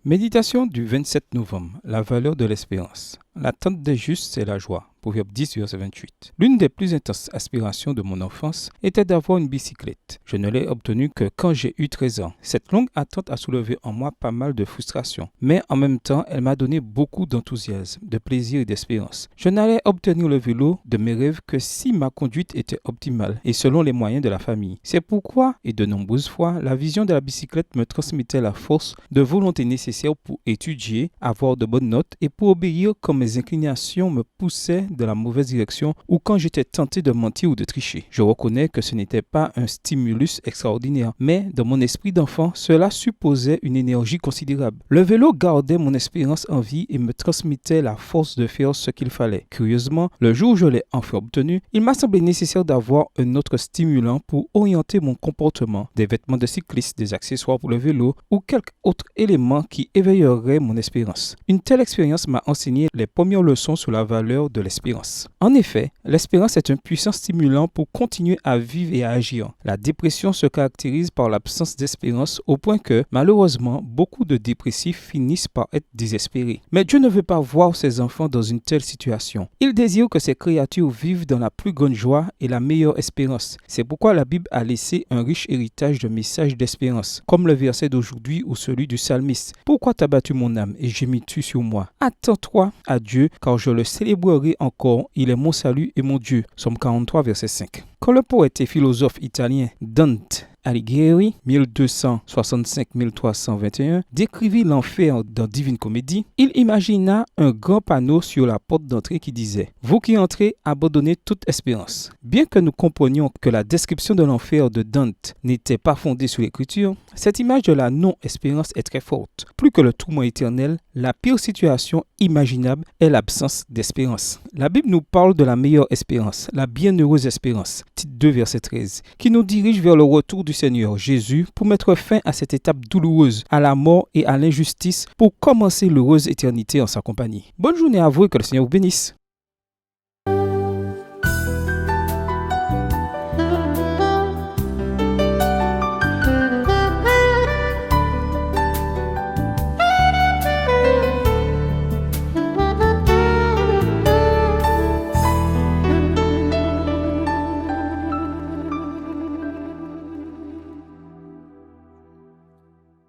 Méditation du 27 novembre. La valeur de l'espérance. L'attente des justes, c'est la joie. Proverbe 10, verset 28. L'une des plus intenses aspirations de mon enfance était d'avoir une bicyclette. Je ne l'ai obtenue que quand j'ai eu 13 ans. Cette longue attente a soulevé en moi pas mal de frustration. Mais en même temps, elle m'a donné beaucoup d'enthousiasme, de plaisir et d'espérance. Je n'allais obtenir le vélo de mes rêves que si ma conduite était optimale et selon les moyens de la famille. C'est pourquoi, et de nombreuses fois, la vision de la bicyclette me transmettait la force de volonté nécessaire pour étudier, avoir de bonnes notes et pour obéir quand mes inclinations me poussaient dans la mauvaise direction ou quand j'étais tenté de mentir ou de tricher. Je reconnais que ce n'était pas un stimulus extraordinaire, mais dans mon esprit d'enfant, cela supposait une énergie considérable. Le vélo gardait mon espérance en vie et me transmettait la force de faire ce qu'il fallait. Curieusement, le jour où je l'ai enfin obtenu, il m'a semblé nécessaire d'avoir un autre stimulant pour orienter mon comportement, des vêtements de cycliste, des accessoires pour le vélo ou quelque autre élément qui éveillerait mon espérance. Une telle expérience m'a enseigné les premières leçons sur la valeur de l'espérance. En effet, l'espérance est un puissant stimulant pour continuer à vivre et à agir. La dépression se caractérise par l'absence d'espérance au point que, malheureusement, beaucoup de dépressifs finissent par être désespérés. Mais Dieu ne veut pas voir ses enfants dans une telle situation. Il désire que ses créatures vivent dans la plus grande joie et la meilleure espérance. C'est pourquoi la Bible a laissé un riche héritage de messages d'espérance, comme le verset d'aujourd'hui ou celui du psalmiste. « Pourquoi t'as battu mon âme et gémis-tu sur moi? Attends-toi à Dieu, car je le célébrerai encore, il est mon salut et mon Dieu. » Psaume 43, verset 5. Quand le poète et philosophe italien Dante Alighieri, 1265-1321, décrivit l'enfer dans Divine Comédie, il imagina un grand panneau sur la porte d'entrée qui disait « Vous qui entrez, abandonnez toute espérance ». Bien que nous comprenions que la description de l'enfer de Dante n'était pas fondée sur l'écriture, cette image de la non-espérance est très forte. Plus que le tourment éternel, la pire situation imaginable est l'absence d'espérance. La Bible nous parle de la meilleure espérance, la bienheureuse espérance, titre 2, verset 13, qui nous dirige vers le retour du Seigneur Jésus pour mettre fin à cette étape douloureuse, à la mort et à l'injustice pour commencer l'heureuse éternité en sa compagnie. Bonne journée à vous et que le Seigneur vous bénisse.